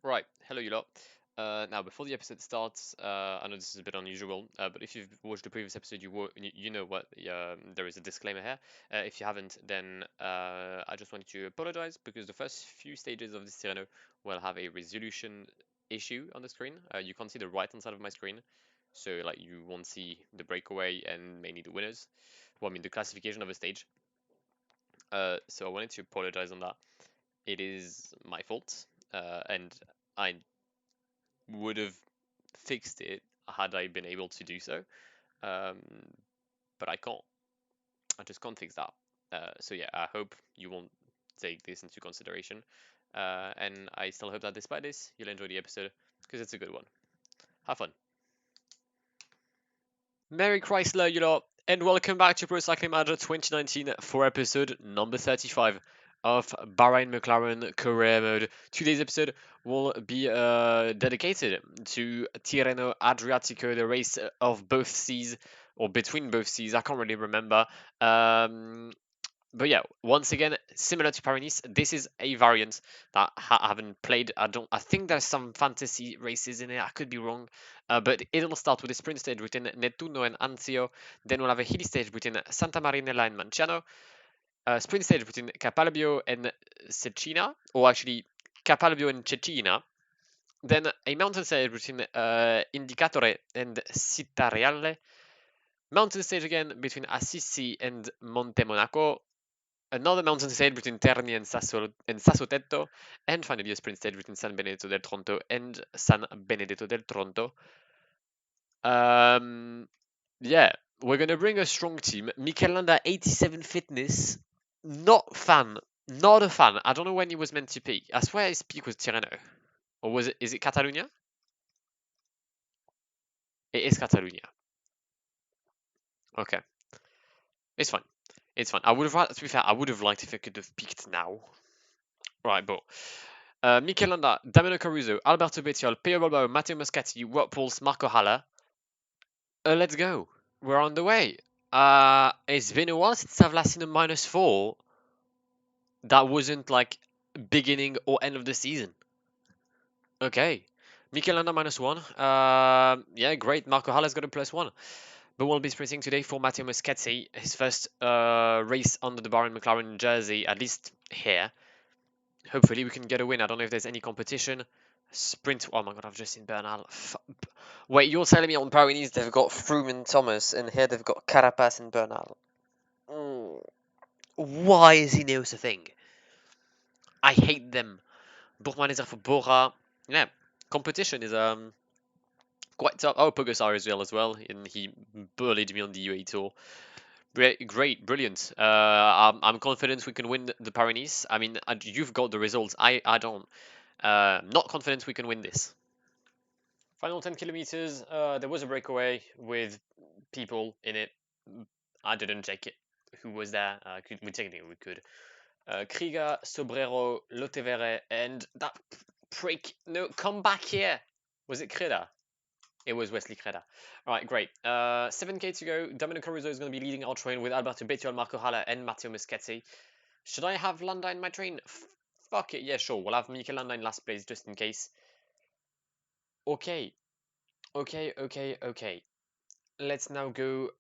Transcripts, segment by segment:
Right, hello you lot. Now, before the episode starts, I know this is a bit unusual, but if you've watched the previous episode, you know what there is a disclaimer here. If you haven't, then I just wanted to apologize because the first few stages of this Cyrano will have a resolution issue on the screen. You can't see the right hand side of my screen, so like you won't see the breakaway and mainly the winners. Well, I mean the classification of a stage. So I wanted to apologize on that. It is my fault, and I would have fixed it had I been able to do so. Um, but I can't. I just can't fix that. So yeah, I hope you won't take this into consideration. And I still hope that despite this, you'll enjoy the episode because it's a good one. Have fun. Merry Chrysler, you lot, and welcome back to Pro Cycling Manager 2019 for episode number 35 of Bahrain McLaren Career Mode. Today's episode will be dedicated to Tirreno Adriatico, the race of both seas, or between both seas, I can't really remember. But yeah, once again, similar to Paris, this is a variant that I haven't played. I think there's some fantasy races in it. I could be wrong, but it'll start with a sprint stage between Nettuno and Anzio. Then we'll have a hilly stage between Santa Marinella and Manciano. A sprint stage between Capalbio and Cecina, or actually Capalbio and Cecina. Then a mountain stage between Indicatore and Cittareale. Mountain stage again between Assisi and Monte Monaco. Another mountain stage between Terni and Sassotetto, and finally a sprint stage between San Benedetto del Tronto and San Benedetto del Tronto. Um, yeah, we're gonna bring a strong team. Mikel Landa, 87 fitness. Not fan. Not a fan. I don't know when he was meant to peak. I swear his peak was Tirreno. Or was it? Is it Catalunya? It is Catalunya. Okay, it's fine. It's fine. I would have, to be fair, I would have liked if it could have peaked now. Right, but Mikel Landa, Damiano Caruso, Alberto Bettiol, Pio Balbao, Matteo Moscati, Wout Poels, Marco Haller. Let's go. We're on the way. It's been a while since I've last seen a -4 that wasn't like beginning or end of the season. Okay. Mikel Landa -1. Yeah, great. Marco Haller's got a +1. But we'll be sprinting today for Matteo Moscati, his first race under the Bahrain McLaren jersey, at least here. Hopefully we can get a win. I don't know if there's any competition. Sprint. Oh my god, I've just seen Bernal. Wait, you're telling me on Paris they've got Froome and Thomas, and here they've got Carapaz and Bernal. Why is Ineos a thing? I hate them. Bourgman is for Bora. Yeah, competition is quite tough. Oh, Pogacar is well as well, and he bullied me on the UAE Tour. Great, brilliant. I'm confident we can win the Paris. I mean, you've got the results. I don't. Not confident we can win this. Final 10 kilometers. There was a breakaway with people in it. I didn't check it. Who was there? We technically we could. Krieger, Sobrero, Lotevere, and that prick. No, come back here. Was it Kreda? It was Wesley Kreda. All right, great. 7k to go. Domenico Caruso is going to be leading our train with Alberto Bettiol, Marco Haller, and Matteo Moschetti. Should I have Landa in my train? Fuck it. Yeah, sure. We'll have Mikel Landa in last place just in case. Okay. Okay. Let's now go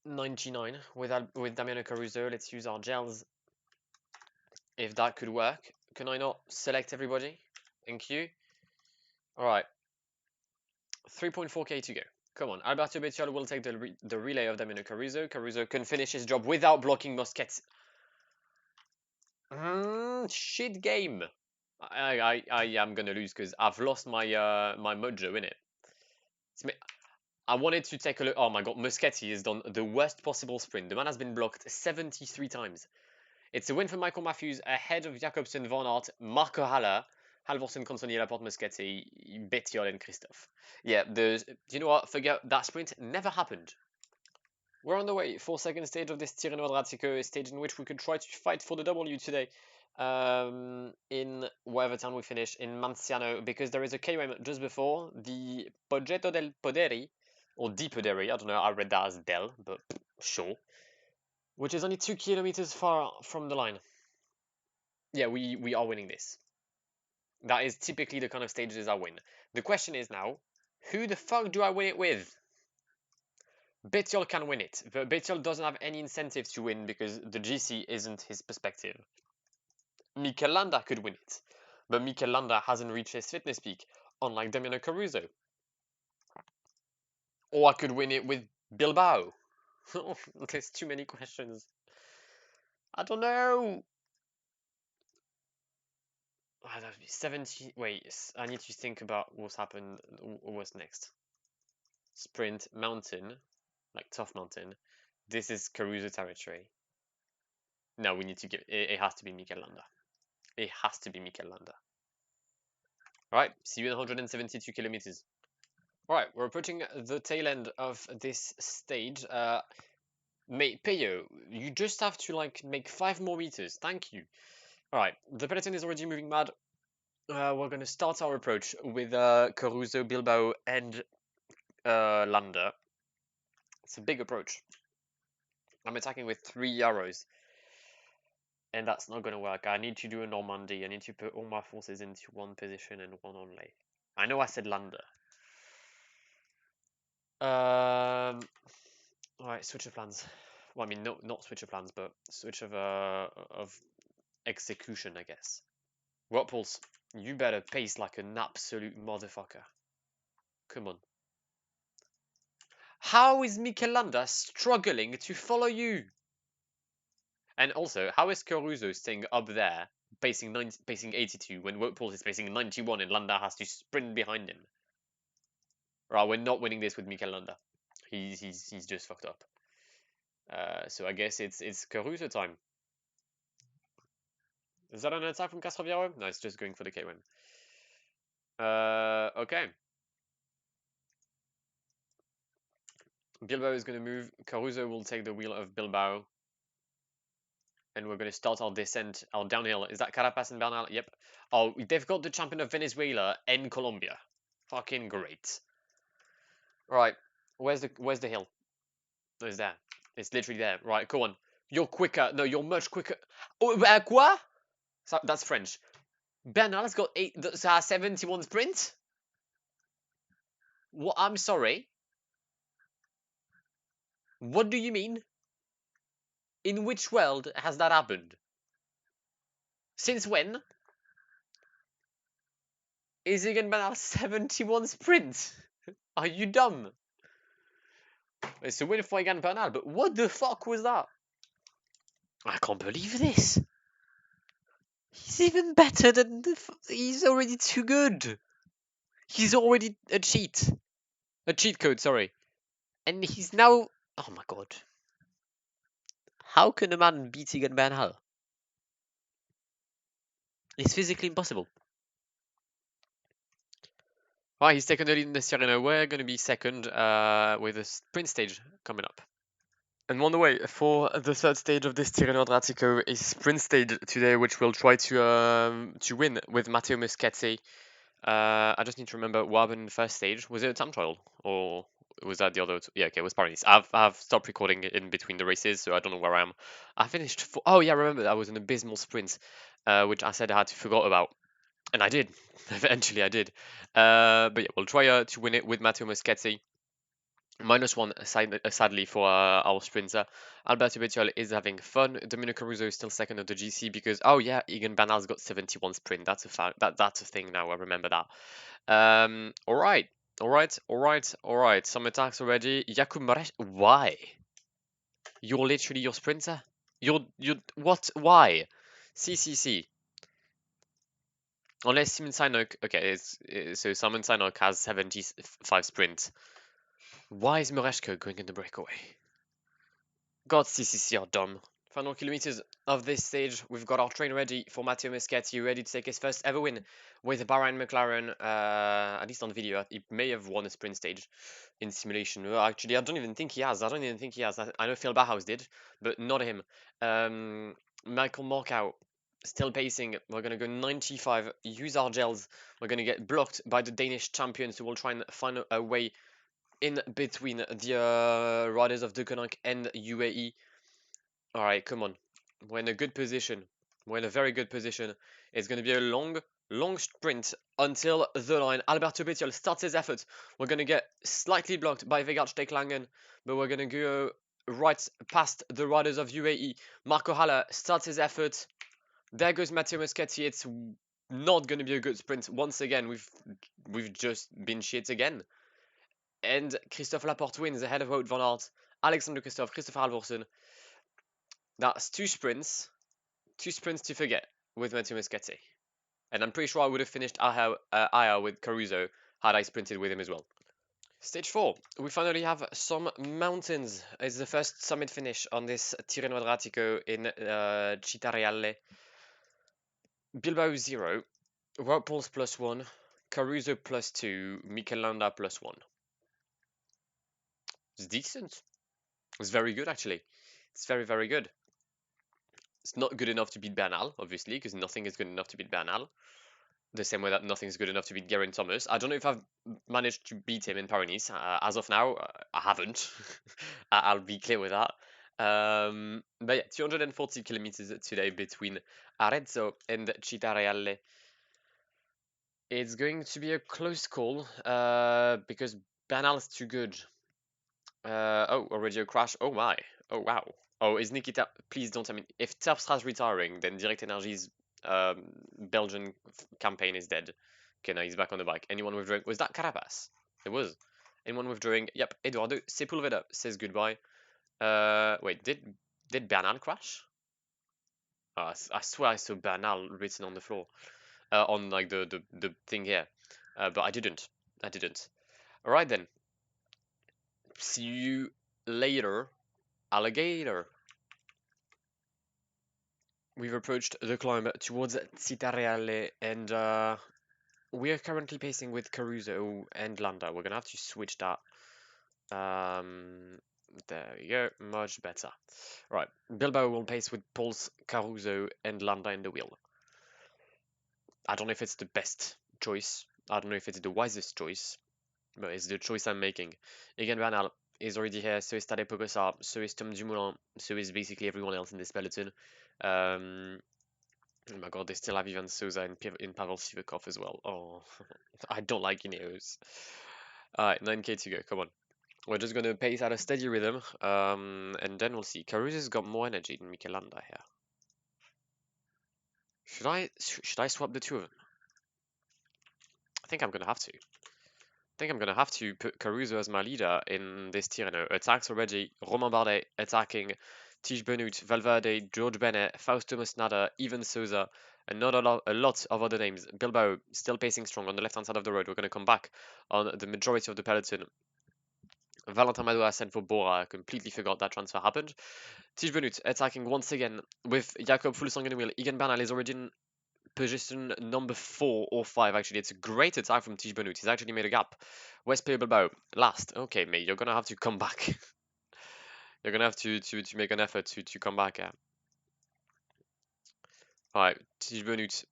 99 with Damiano Caruso. Let's use our gels if that could work. Can I not select everybody? Thank you. All right. 3.4k to go. Come on. Alberto Bettiol will take the relay of Damiano Caruso. Caruso can finish his job without blocking Mosquets. Shit game. I am gonna lose because I've lost my my mojo in it. I wanted to take a look. Oh my god, Moschetti has done the worst possible sprint. The man has been blocked 73 times. It's a win for Michael Matthews ahead of Jacobsen, Van Aert, Marco Haller, Halvorsen, Consoni, Laporte, Moschetti, Bettiol, and Christophe. Yeah, you know what? Forget that sprint. Never happened. We're on the way for second stage of this Tirreno Adriatico, a stage in which we could try to fight for the W today. In whatever town we finish in Manciano, because there is a KOM just before the Poggetto del Poderi, or Di Poderi. I don't know. I read that as Del, but sure. Which is only 2 kilometers far from the line. Yeah, we are winning this. That is typically the kind of stages I win. The question is now, who the fuck do I win it with? Bettiol can win it, but Bettiol doesn't have any incentives to win because the GC isn't his perspective. Mikel Landa could win it, but Mikel Landa hasn't reached his fitness peak, unlike Damiano Caruso. Or I could win it with Bilbao. There's too many questions. I don't know. 70. Wait, I need to think about what's happened. What's next? Sprint, mountain, like tough mountain. This is Caruso territory. No, we need to give it has to be Mikel Landa. It has to be Mikel Landa. Alright, see you in 172 kilometers. Alright, we're approaching the tail end of this stage. Mate, Peyo, you just have to like make 5 more meters. Thank you. Alright, the peloton is already moving mad. We're gonna start our approach with Caruso, Bilbao, and Landa. It's a big approach. I'm attacking with 3 arrows. And that's not gonna work. I need to do a Normandy. I need to put all my forces into one position and one only. I know I said Landa. Alright, switch of plans. Well, I mean, no, not switch of plans, but switch of execution, I guess. Pulse, you better pace like an absolute motherfucker. Come on. How is Mikel Landa struggling to follow you? And also, how is Caruso staying up there, pacing 82, when Pulse is pacing 91 and Landa has to sprint behind him? Right, we're not winning this with Mikel Landa. He's just fucked up. So I guess it's Caruso time. Is that an attack from Castroviaro? No, it's just going for the K1. Okay. Bilbao is going to move. Caruso will take the wheel of Bilbao. And we're going to start our descent, our downhill. Is that Carapaz and Bernal? Yep. Oh, they've got the champion of Venezuela and Colombia. Fucking great. Right. Where's the hill? Oh, it's there. It's literally there. Right, go on. You're quicker. No, you're much quicker. Oh, quoi? So, that's French. Bernal's got 71 sprint? What? I'm sorry. What do you mean? In which world has that happened? Since when? Is Egan Bernal 71 sprint? Are you dumb? It's a win for Egan Bernal, but what the fuck was that? I can't believe this. He's even better than he's already too good. He's already a cheat. A cheat code, sorry. And he's now... Oh my god. How can a man beat Egan Bernal? It's physically impossible. Right, he's taken the lead in the Serena. We're going to be second with a sprint stage coming up. And on the way for the third stage of this Tirreno Adriatico is sprint stage today, which we'll try to win with Matteo Moschetti. I just need to remember what happened in the first stage. Was it a time trial or was that the other? Yeah, okay, it was Paris. I've stopped recording in between the races, so I don't know where I am. I finished. Oh yeah, remember that was an abysmal sprint, which I said I had to forgot about. And I did. Eventually, I did. But yeah, we'll try to win it with Matteo Moschetti. -1, sadly, for our sprinter. Alberto Bettiol is having fun. Domenico Caruso is still second of the GC because, oh yeah, Egan Bernal's got 71 sprint. That's a fact. That's a thing now. I remember that. All right. All right. All right. All right. Some attacks already. Jakub Maresh. Why? You're literally your sprinter? You're what? Why? CCC. Unless Simon Sinok, okay, so Simon Sinok has 75 sprint. Why is Mereshko going in the breakaway? God, CCC are dumb. Final kilometers of this stage, we've got our train ready for Matteo Moschetti, ready to take his first ever win with Bahrain McLaren, at least on video. He may have won a sprint stage in simulation. Well, actually, I don't even think he has. I know Phil Bauhaus did, but not him. Michael Morkow, still pacing. We're going to go 95, use our gels. We're going to get blocked by the Danish champions, who will try and find a way in between the riders of Deceuninck and UAE. All right, come on. We're in a good position. We're in a very good position. It's going to be a long long sprint until the line. Alberto Bettiol starts his effort. We're going to get slightly blocked by Vegard Stecklangen, but we're going to go right past the riders of UAE. Marco Haller starts his effort. There goes Matteo Moschetti. It's not going to be a good sprint. Once again, we've just been shit again. And Christophe Laporte wins ahead of Wout van Aert, Alexander Kristoff, Christopher Halvorsen. That's two sprints to forget with Matteo Moschetti. And I'm pretty sure I would have finished Aya with Caruso had I sprinted with him as well. Stage 4. We finally have some mountains. It's the first summit finish on this Tirreno Adriatico in Cittareale. Bilbao 0, Whirlpools +1, Caruso +2, Mikel Landa +1. It's decent. It's very good, actually. It's very, very good. It's not good enough to beat Bernal, obviously, because nothing is good enough to beat Bernal. The same way that nothing's good enough to beat Geraint Thomas. I don't know if I've managed to beat him in Paris. As of now, I haven't. I'll be clear with that. But yeah, 240 kilometers today between Arezzo and Cittareale. It's going to be a close call because Bernal's too good. Oh, already a crash. Oh my. Oh wow. Oh, is Nikita? Please don't. I mean, if Terpstra's retiring, then Direct Energy's Belgian campaign is dead. Okay, now he's back on the bike. Anyone withdrawing? Was that Carapaz? It was. Anyone withdrawing? Yep. Eduardo Sepulveda says goodbye. Wait, did Bernal crash? I swear I saw Bernal written on the floor, on like the thing here, but I didn't. I didn't. All right then. See you later, alligator. We've approached the climb towards Cittareale, and we are currently pacing with Caruso and Landa. We're gonna have to switch that. There we go, much better. Right, Bilbao will pace with Pauls, Caruso, and Landa in the wheel. I don't know if it's the best choice. I don't know if it's the wisest choice, but it's the choice I'm making. Egan Bernal is already here, so is Tadej Pogacar, so is Tom Dumoulin, so is basically everyone else in this peloton. Oh my god, they still have Ivan Souza in Pavel Sivakov as well. Oh, I don't like Ineos. Alright, 9k to go, come on. We're just going to pace at a steady rhythm, and then we'll see. Caruso's got more energy than Mikel Landa here. Should I swap the two of them? I think I'm going to have to. I think I'm going to have to put Caruso as my leader in this Tirreno. Attacks already. Romain Bardet attacking. Tish Benoot, Valverde, George Bennett, Fausto Masnada, Ivan Souza, and not a lot of other names. Bilbao still pacing strong on the left-hand side of the road. We're going to come back on the majority of the peloton. Valentin Madouas sent for Bora. I completely forgot that transfer happened. Tish Benoot attacking once again with Jakob Fuglsang in the wheel. Egan Bernal is already in position number 4 or 5, actually. It's a great attack from Tish Benoot. He's actually made a gap. West Bilbao, last. Okay, mate, you're going to have to come back. You're going to have to make an effort to come back. Alright, Tish Benoot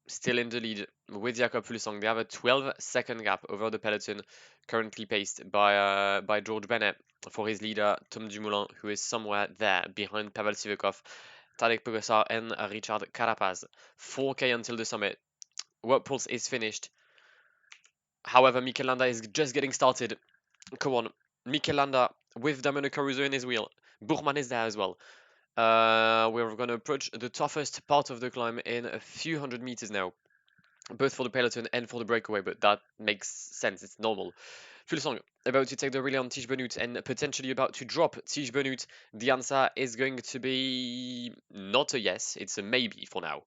still in the lead with Jakob Fuglsang. They have a 12-second gap over the peloton, currently paced by George Bennett for his leader, Tom Dumoulin, who is somewhere there behind Pavel Sivakov, Tadej Pogacar, and Richard Carapaz. 4k until the summit. Whirlpools is finished. However, Mikel Landa is just getting started. Come on, Mikel Landa with Damiano Caruso in his wheel. Buchmann is there as well. We're going to approach the toughest part of the climb in a few hundred meters now, both for the peloton and for the breakaway, but that makes sense. It's normal. Fuglsang about to take the relay on Tish Benoot and potentially about to drop Tish Benoot. The answer is going to be not a yes, it's a maybe for now.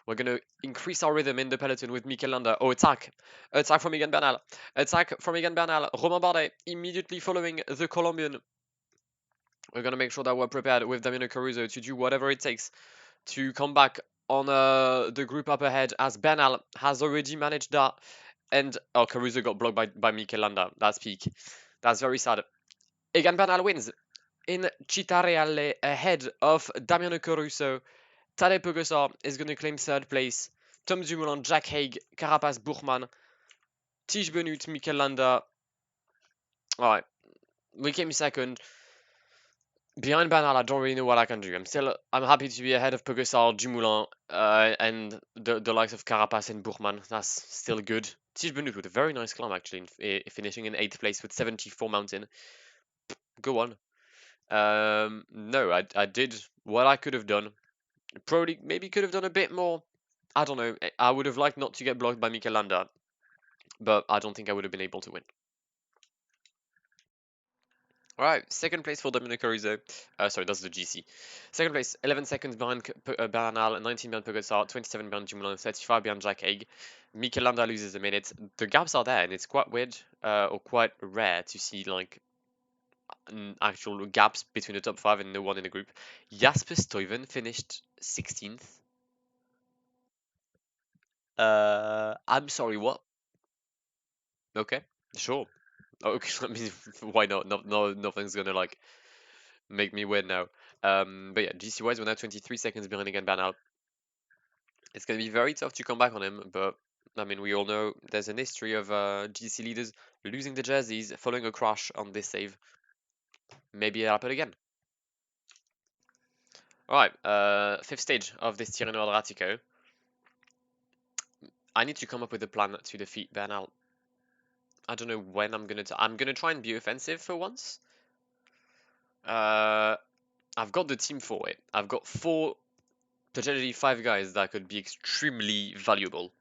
We're going to increase our rhythm in the peloton with Mikel Landa. Oh, attack! Attack from Egan Bernal. Attack from Egan Bernal. Romain Bardet immediately following the Colombian. We're going to make sure that we're prepared with Damiano Caruso to do whatever it takes to come back on the group up ahead, as Bernal has already managed that. And oh, Caruso got blocked by Mikel Landa. That's peak. That's very sad. Egan Bernal wins in Cittareale ahead of Damiano Caruso. Tadej Pogacar is going to claim 3rd place. Tom Dumoulin, Jack Haig, Carapaz, Buchmann, Tish Benoot, Mikel Landa. Alright, we came 2nd. Behind Bernal, I don't really know what I can do. I'm happy to be ahead of Pogosar, Dumoulin, and the likes of Carapaz and Bourman. That's still good. Tige Benoot with a very nice climb actually, finishing in 8th place with 74 mountain. Go on. No, I did what I could have done. Probably maybe could have done a bit more. I don't know. I would have liked not to get blocked by Mikel Landa, but I don't think I would have been able to win. All right, second place for Dominic Caruso. Sorry, that's the GC. Second place, 11 seconds behind Bernal, 19 behind Pogacar, 27 behind Dumoulin, 35 behind Jack Haig. Mikel Landa loses a minute. The gaps are there, and it's quite weird or quite rare to see like actual gaps between the top five and no one in the group. Jasper Stuyven finished 16th. I'm sorry, what? Okay, sure. Okay, I mean, why not? No, nothing's gonna like make me win now. But yeah, GC wise, we're now 23 seconds behind again Bernal. It's gonna be very tough to come back on him, but I mean, we all know there's an history of GC leaders losing the jerseys following a crash on this save. Maybe it'll happen again. All right, fifth stage of this Tirreno Adriatico. I need to come up with a plan to defeat Bernal. I don't know when I'm gonna try and be offensive for once. Uh, I've got the team for it. I've got four, potentially five guys that could be extremely valuable.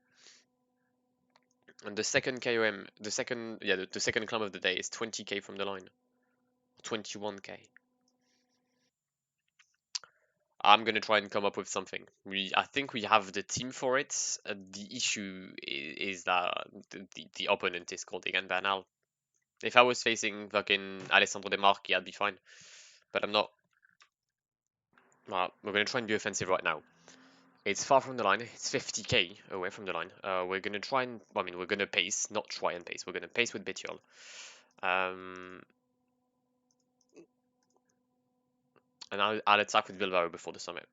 And the second KOM, the second climb of the day is 20k from the line, 21k. I'm gonna try and come up with something. I think we have the team for it. The issue is that the opponent is called Egan Bernal. If I was facing fucking Alessandro De Marchi, I'd be fine. But I'm not. We're gonna try and be offensive right now. It's far from the line. It's 50k away from the line. We're gonna try and. I mean, we're gonna pace, not try and pace. We're gonna pace with Bettiol. Um, and I'll attack with Bilbao before the summit.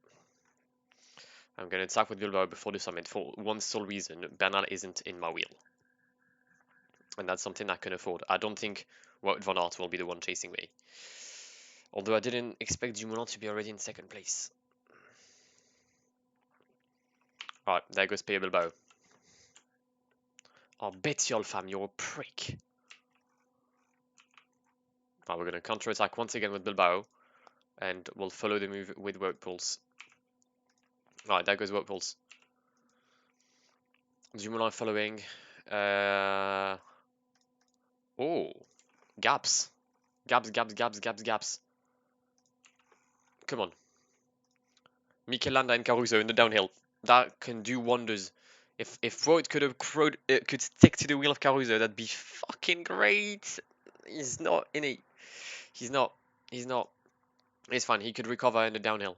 I'm gonna attack with Bilbao before the summit for one sole reason: Bernal isn't in my wheel, and that's something I can afford. I don't think Wout van Aert will be the one chasing me. Although I didn't expect Dumoulin to be already in second place. Alright, there goes Pierre Bilbao. Oh, Bettiol, fam, you're a prick. Right, we're gonna counter-attack once again with Bilbao, and we'll follow the move with Wout Poels. Alright, there goes Wout Poels. Dumoulin following. Oh, gaps. Gaps. Come on. Mikel Landa and Caruso in the downhill. That can do wonders. If Wout could stick to the wheel of Caruso, that'd be fucking great. He's not in it. He's not. He's not. It's fine. He could recover in the downhill.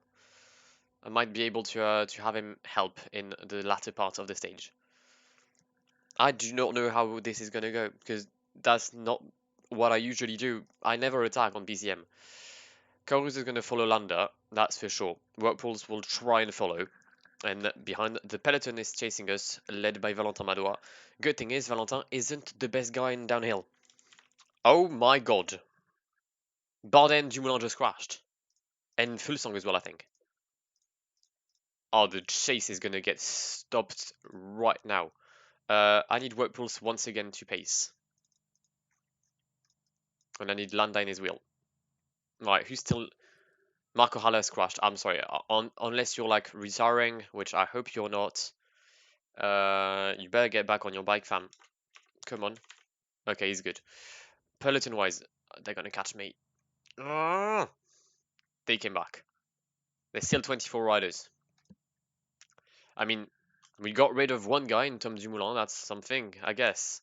I might be able to have him help in the latter part of the stage. I do not know how this is gonna go because that's not what I usually do. I never attack on BCM. Caruso is gonna follow Landa, that's for sure. Whirlpools will try and follow. And behind the peloton is chasing us, led by Valentin Madois. Good thing is, Valentin isn't the best guy in downhill. Oh my god. Bardet and Dumoulin just crashed. And Fulsang as well, I think. Oh, the chase is gonna get stopped right now. I need Whirlpools once again to pace. And I need Landa in his wheel. Right, who's still... Marco Haller's crashed. I'm sorry. Unless you're like retiring, which I hope you're not. You better get back on your bike, fam. Come on. Okay, he's good. Peloton wise, they're gonna catch me. Ah! They came back. There's still 24 riders. I mean, we got rid of one guy in Tom Dumoulin. That's something, I guess.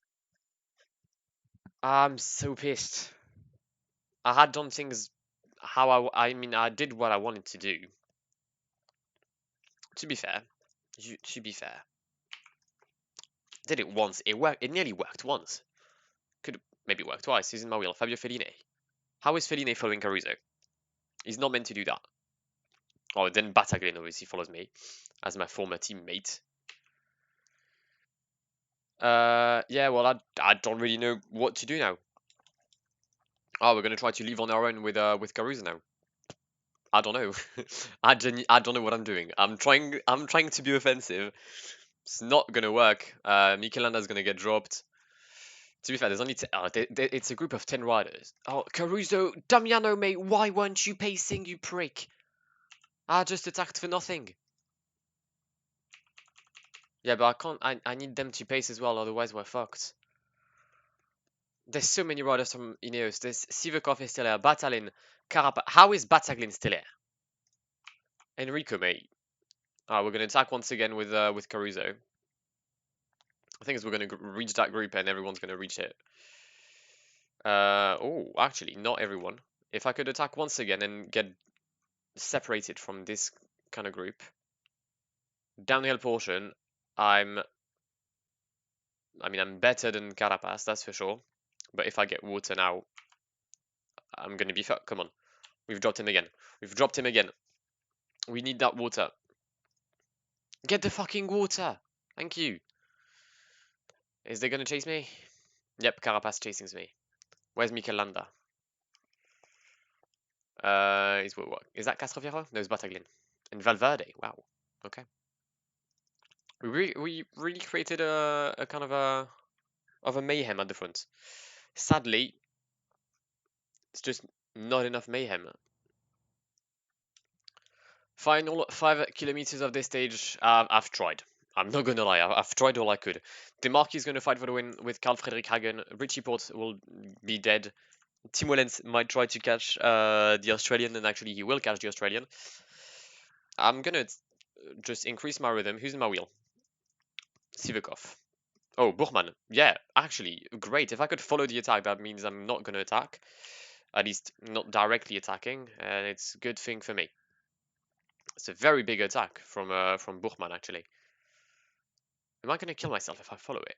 I'm so pissed. I had done things how I mean, I did what I wanted to do. To be fair, to be fair, did it once. It worked. It nearly worked once. Could maybe work twice. He's in my wheel. Fabio Fellini. How is Fellini following Caruso? He's not meant to do that. Oh, then Battaglin obviously follows me as my former teammate. Yeah, well, I don't really know what to do now. Oh, we're gonna try to leave on our own with Caruso now. I don't know. I don't know what I'm doing. I'm trying to be offensive. It's not gonna work. Michelanda's gonna get dropped. To be fair, there's only it's a group of 10 riders. Oh, Caruso, Damiano, mate, why weren't you pacing, you prick? I just attacked for nothing. Yeah, but I can't. I need them to pace as well, otherwise we're fucked. There's so many riders from Ineos. There's Sivakov is still here, Batalin, Carapa. How is Bataglin still here? Enrico, mate. We're gonna attack once again with Caruso. I think we're gonna reach that group and everyone's gonna reach it. Oh, actually, not everyone. If I could attack once again and get separated from this kind of group. Downhill portion, I'm I'm better than Carapaz, that's for sure. But if I get water now, I'm gonna be fucked. Come on. We've dropped him again. We've dropped him again. We need that water. Get the fucking water. Thank you. Is they gonna chase me? Yep, Carapaz chasing me. Where's Michelanda? What? Is that Castroviero? No, it's Bataglin. And Valverde. Wow. Okay. We really created a kind of a mayhem at the front. Sadly, it's just not enough mayhem. Final 5 kilometers of this stage, I've tried. I'm not gonna lie, I've tried all I could. Demarquis gonna fight for the win with Carl Frederick Hagen. Richie Port will be dead. Tim Wellens might try to catch the Australian, and actually he will catch the Australian. I'm gonna just increase my rhythm. Who's in my wheel? Sivakov. Oh, Buchmann. Yeah, actually, great. If I could follow the attack, that means I'm not gonna attack. At least not directly attacking, and it's a good thing for me. It's a very big attack from Buchmann, actually. Am I gonna kill myself if I follow it?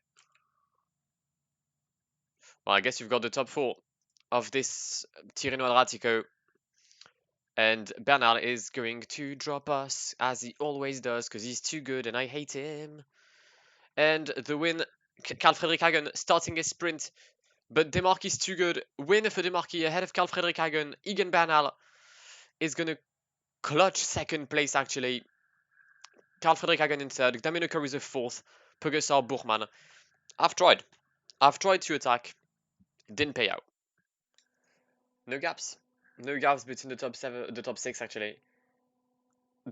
Well, I guess you've got the top 4 of this Tirreno Adriatico. And Bernal is going to drop us, as he always does, because he's too good and I hate him. And the win, Carl Frederick Hagen starting a sprint, but Demarquis is too good. Win for Demarquis ahead of Carl Frederick Hagen. Egan Bernal is going to clutch second place, actually. Carl Frederick Hagen in third, Damiano Caruso fourth, Pogacar, Buchmann. I've tried. I've tried to attack. Didn't pay out. No gaps. No gaps between the top 6, actually.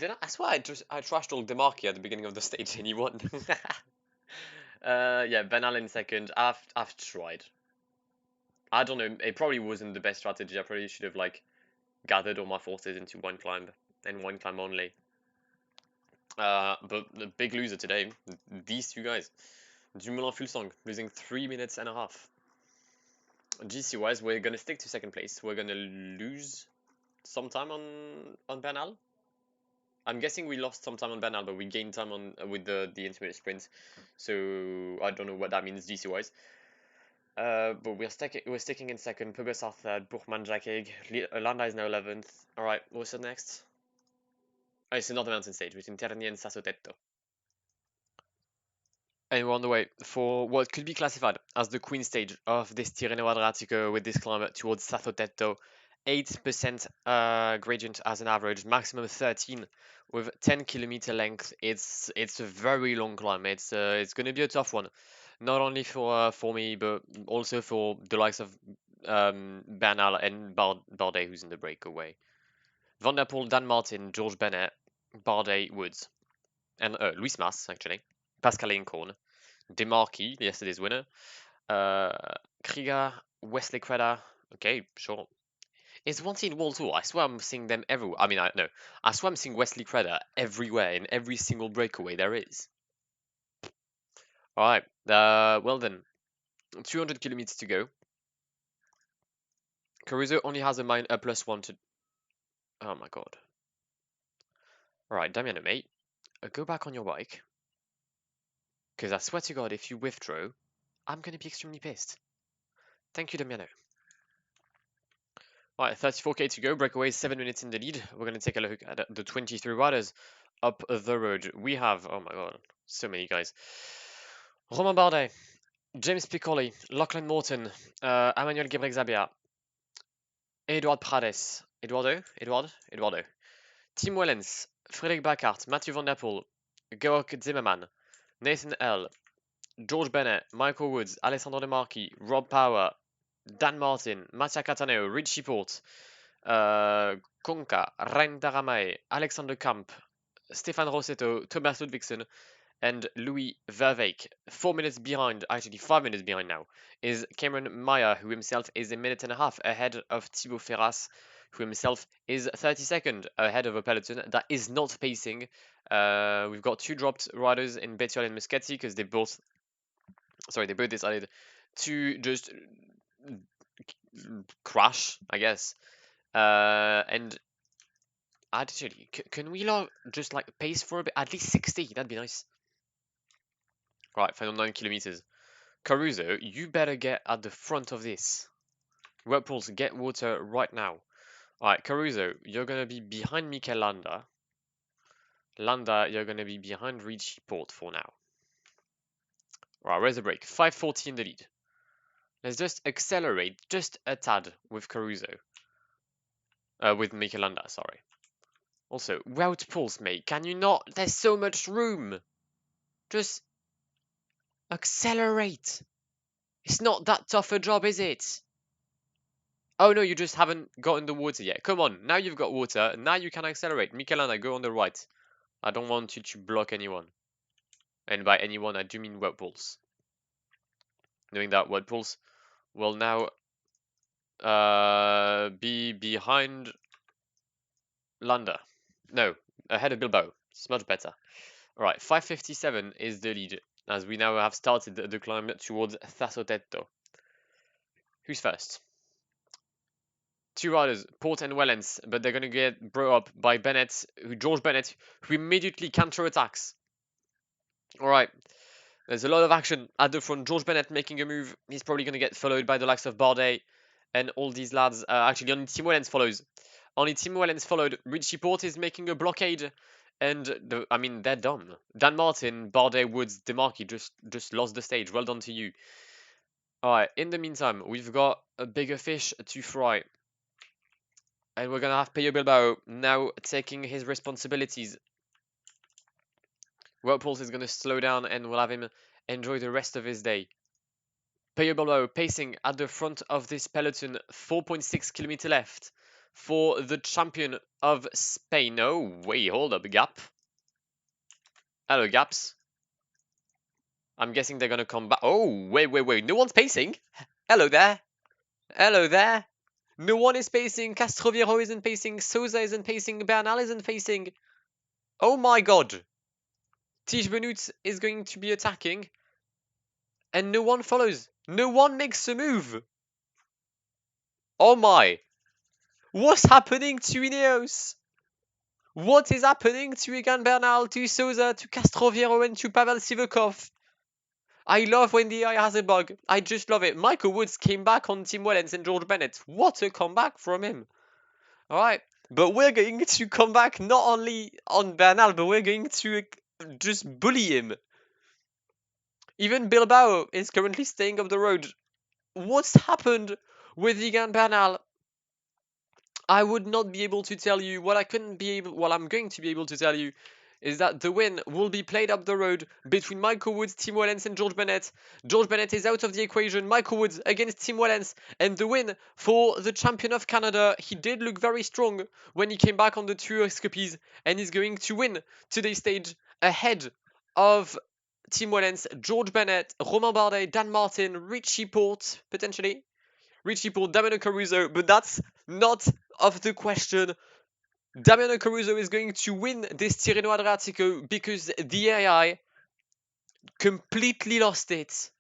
I swear I trashed all Demarquis at the beginning of the stage and he won. Yeah, Bernal in second. I've tried. I don't know. It probably wasn't the best strategy. I probably should have gathered all my forces into one climb and one climb only. But the big loser today, these two guys. Dumoulin Fulsang losing 3 minutes and a half. GC wise, we're gonna stick to second place. We're gonna lose some time on Bernal. I'm guessing we lost some time on Bernal, but we gained time on with the intermediate sprint. So I don't know what that means GC wise. But we're sticking in second. Pogacar third. Buchmann, Jacquet. Landa is now 11th. All right, what's the next? Oh, it's another mountain stage between Terni and Sassotetto. And we're on the way for what could be classified as the queen stage of this Tirreno Adriatico with this climb towards Sassotetto. 8% gradient as an average, maximum 13 with 10-kilometer length. It's a very long climb. It's going to be a tough one, not only for me but also for the likes of Bernal and Bardet, who's in the breakaway. Van der Poel, Dan Martin, George Bennett, Bardet, Woods, and Luis Mas actually, Pascal Incorn, Demarquis, yesterday's winner, Krieger, Wesley Creda. Okay, sure. Is one in World Tour? I swear I'm seeing them everywhere. I mean, no. I swear I'm seeing Wesley Creda everywhere in every single breakaway there is. All right. Well then, 200 kilometers to go. Caruso only has a +1 to. Oh my god. All right, Damiano, mate, go back on your bike. Because I swear to God, if you withdraw, I'm gonna be extremely pissed. Thank you, Damiano. All right, 34k to go. Breakaway 7 minutes in the lead. We're gonna take a look at the 23 riders up the road. We have, oh my god, so many guys. Romain Bardet, James Piccoli, Lachlan Morton, Emmanuel Gebreksabia, Eduard Prades. Eduardo? Tim Wellens, Frederik Backhart, Mathieu van der Poel, Georg Zimmermann, Nathan L., George Bennett, Michael Woods, Alessandro De Marchi, Rob Power, Dan Martin, Mattia Cataneo, Richie Port, Konka, Rein Daramae, Alexander Kamp, Stefan Rossetto, Thomas Ludvigsen, and Louis Verveek. 4 minutes behind, actually 5 minutes behind now, is Cameron Meyer, who himself is a minute and a half ahead of Thibaut Ferras, who himself is 32nd ahead of a peloton that is not pacing. We've got 2 dropped riders in Bettiol and Muschetti because they both decided to just crash, I guess. And actually, can we just like pace for a bit? At least 60, that'd be nice. Right, final 9 kilometers. Caruso, you better get at the front of this. Whirlpools, get water right now. Alright, Caruso, you're gonna be behind Mikel Landa. Landa, you're gonna be behind Richie Port for now. Right, where's the break? 5:40 in the lead. Let's just accelerate just a tad with Caruso. With Mikel Landa, sorry. Also, Wout Pulse, mate, can you not? There's so much room. Just accelerate. It's not that tough a job, is it? Oh no, you just haven't gotten the water yet. Come on, now you've got water. Now you can accelerate. Michelana, go on the right. I don't want you to block anyone. And by anyone, I do mean Whirlpools. Knowing that Whirlpools will now be behind Landa. No, ahead of Bilbao. It's much better. Alright, 5:57 is the lead, as we now have started the climb towards Sassotetto. Who's first? 2 riders, Port and Wellens, but they're going to get brought up by George Bennett, who immediately counterattacks. Alright, there's a lot of action at the front. George Bennett making a move. He's probably going to get followed by the likes of Bardet and all these lads. Actually, only Tim Wellens follows. Only Tim Wellens followed. Richie Port is making a blockade. And, they're done. Dan Martin, Bardet, Woods, DeMarchi just lost the stage. Well done to you. Alright, in the meantime, we've got a bigger fish to fry. And we're going to have Peyo Bilbao now taking his responsibilities. Whirlpools is going to slow down and we'll have him enjoy the rest of his day. Peyo Bilbao pacing at the front of this peloton. 4.6 kilometer left for the champion of Spain. Oh, wait, hold up, Gap. Hello, Gaps. I'm guessing they're going to come back. Oh, wait. No one's pacing. Hello there. Hello there. No one is pacing. Castroviejo isn't pacing. Souza isn't pacing. Bernal isn't pacing. Oh my god. Tige Benoit is going to be attacking. And no one follows. No one makes a move. Oh my. What's happening to Ineos? What is happening to Egan Bernal, to Souza, to Castroviejo, and to Pavel Sivakov? I love when the AI has a bug. I just love it. Michael Woods came back on Tim Wellens and George Bennett. What a comeback from him. Alright. But we're going to come back not only on Bernal, but we're going to just bully him. Even Bilbao is currently staying up the road. What's happened with Egan Bernal? I would not be able to tell you. What I'm going to be able to tell you is that the win will be played up the road between Michael Woods, Tim Wellens, and George Bennett. George Bennett is out of the equation. Michael Woods against Tim Wellens, and the win for the champion of Canada. He did look very strong when he came back on the two escapees, and he's going to win today's stage ahead of Tim Wellens, George Bennett, Romain Bardet, Dan Martin, Richie Port, potentially. Richie Port, Damiano Caruso, but that's not of the question. Damiano Caruso is going to win this Tirreno Adriatico because the AI completely lost it.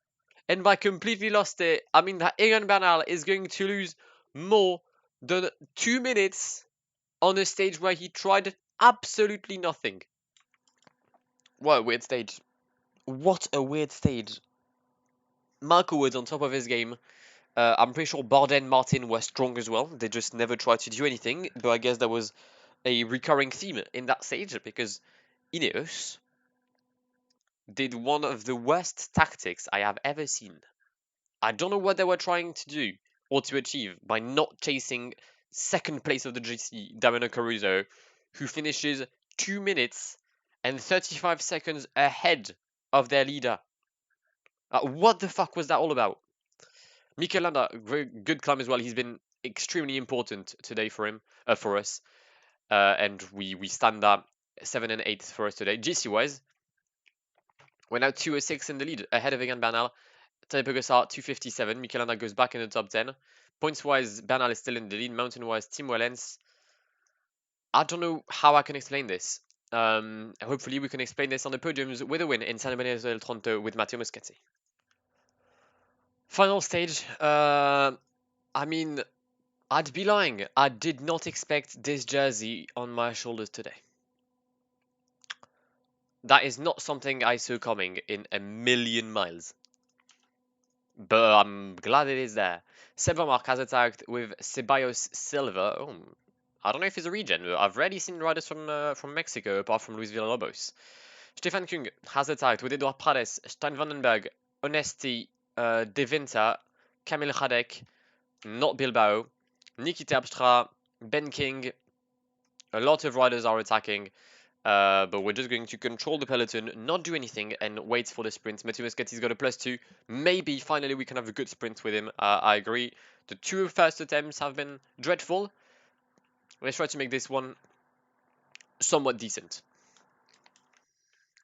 And by completely lost it, I mean that Egan Bernal is going to lose more than 2 minutes on a stage where he tried absolutely nothing. What a weird stage. What a weird stage. Michael Woods on top of his game. I'm pretty sure Bardet and Martin were strong as well. They just never tried to do anything. But I guess there was a recurring theme in that stage because Ineos did one of the worst tactics I have ever seen. I don't know what they were trying to do or to achieve by not chasing second place of the GC, Damiano Caruso, who finishes 2 minutes and 35 seconds ahead of their leader. What the fuck was that all about? Mikel Landa, very good climb as well. He's been extremely important today for us, and we stand up 7 and 8 for us today. GC wise, we're now 206 in the lead, ahead of Egan Bernal. Tadej Pogacar 257. Mikel Landa goes back in the top 10. Points wise, Bernal is still in the lead. Mountain wise, Tim Wellens. I don't know how I can explain this. Hopefully, we can explain this on the podiums with a win in San Benedetto del Tronto with Matteo Moschetti. Final stage. I mean, I'd be lying. I did not expect this jersey on my shoulders today. That is not something I saw coming in a million miles. But I'm glad it is there. Sebamark has attacked with Ceballos Silva. Oh, I don't know if he's a regen. I've rarely seen riders from Mexico apart from Luis Villalobos. Stefan Kung has attacked with Eduard Prades, Stein Vandenberg, Onesti, De Vinta, Kamil Radek, not Bilbao, Niki Terpstra, Ben King. A lot of riders are attacking. But we're just going to control the peloton, not do anything, and wait for the sprint. Matteo Moschetti's got a +2. Maybe finally we can have a good sprint with him. I agree. The 2 first attempts have been dreadful. Let's try to make this one somewhat decent.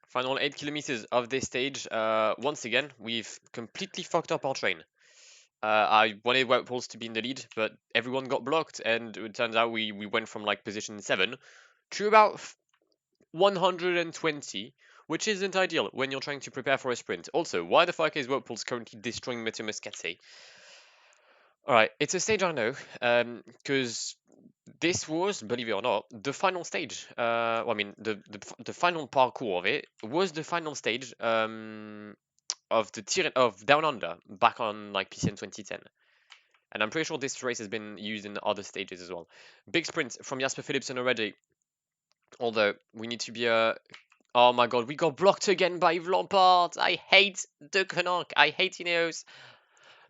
Final 8 kilometers of this stage. Once again, we've completely fucked up our train. I wanted Wout Poels to be in the lead, but everyone got blocked, and it turns out we went from like position 7 to about 120, which isn't ideal when you're trying to prepare for a sprint. Also, why the fuck is Wout Poels currently destroying Matteo Moschetti? Alright, it's a stage I know, because this was, believe it or not, the final stage. Well, I mean, the final parkour of it was the final stage of Down Under back on like PCN 2010. And I'm pretty sure this race has been used in other stages as well. Big sprint from Jasper Philipsen already. Although we need to be oh my god, we got blocked again by Yves Lampard. I hate De Koninck. I hate Ineos.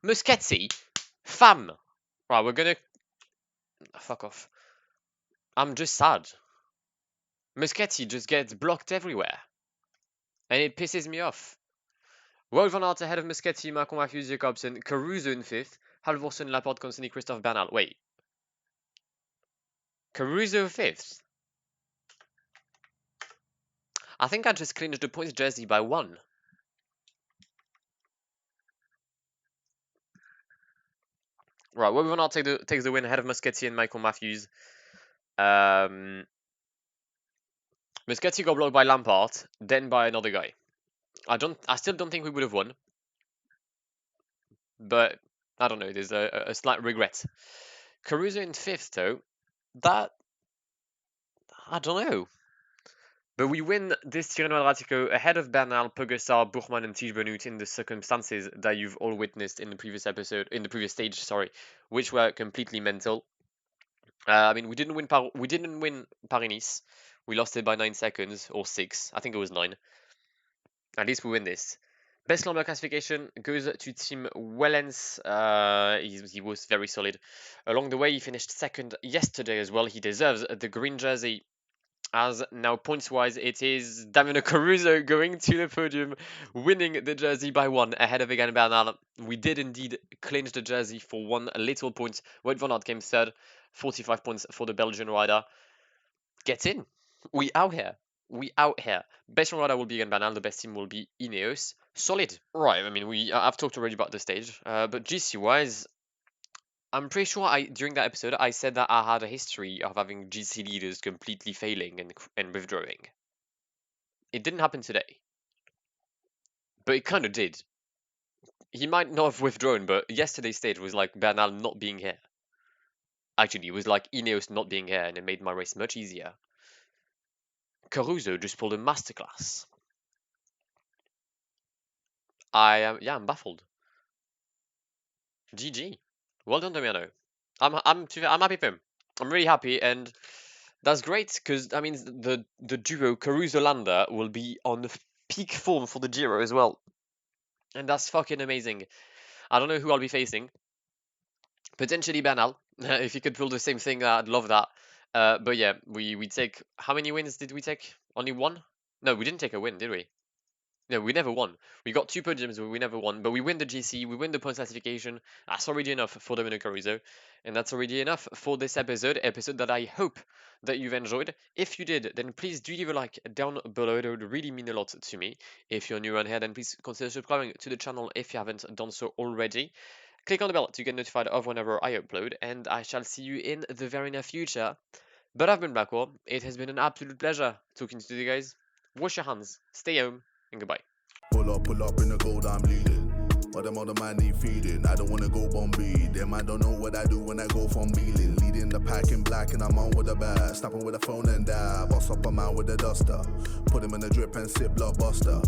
Moschetti, fam. Right, we're gonna fuck off. I'm just sad. Moschetti just gets blocked everywhere, and it pisses me off. Wout van Aert ahead of Moschetti, Malcolm Matthews, Jacobsen, Caruso in 5th, Halvorsen, Laporte, Constantly, Christophe Bernal. Wait, Caruso 5th? I think I just clinched the points jersey by 1. Right, Wout van Aert takes the win ahead of Moschetti and Michael Matthews. Moschetti got blocked by Lampard, then by another guy. I still don't think we would have won, but I don't know. There's a slight regret. Caruso in 5th though. That I don't know. But we win this Tirreno Adriatico ahead of Bernal, Pogacar, Buchmann, and Tiesj Benoot in the circumstances that you've all witnessed in the previous stage, sorry, which were completely mental. I mean, we didn't win Paris-Nice. We lost it by 9 seconds or 6. I think it was 9. At least we win this. Best number classification goes to Tim Wellens. He was very solid. Along the way, he finished 2nd yesterday as well. He deserves the green jersey. As now points-wise, it is Damiano Caruso going to the podium, winning the jersey by 1 ahead of Egan Bernal. We did indeed clinch the jersey for 1 little point. Wout van Aert came 3rd, 45 points for the Belgian rider. Get in. We out here. We out here. Best rider will be Egan Bernal. The best team will be Ineos. Solid. Right. I mean, I've talked already about the stage, but GC-wise, I'm pretty sure during that episode I said that I had a history of having GC leaders completely failing and withdrawing. It didn't happen today, but it kind of did. He might not have withdrawn, but yesterday's stage was like Bernal not being here. Actually, it was like Ineos not being here, and it made my race much easier. Caruso just pulled a masterclass. I'm baffled. GG. Well done, Damiano. I'm happy for him. I'm really happy, and that's great because that means the duo Caruso Landa will be on peak form for the Giro as well, and that's fucking amazing. I don't know who I'll be facing. Potentially Bernal. If he could pull the same thing, I'd love that. But yeah, we take, how many wins did we take? Only one? No, we didn't take a win, did we? No, we never won. We got 2 podiums, but we never won. But we win the GC, we win the points classification. That's already enough for Dominic Caruso. And that's already enough for this episode that I hope that you've enjoyed. If you did, then please do leave a like down below. It would really mean a lot to me. If you're new around here, then please consider subscribing to the channel if you haven't done so already. Click on the bell to get notified of whenever I upload, and I shall see you in the very near future. But I've been Blackwar. It has been an absolute pleasure talking to you guys. Wash your hands, stay home, and goodbye. Pull up in the gold, I'm leading. But them other man need feeding. I don't wanna go Bombay. Them I don't know what I do when I go from Beeling. Leading the pack in black and I'm on with a bat. Snapping with a phone and dab. Boss up a man with a duster. Put him in the drip and sip blockbuster.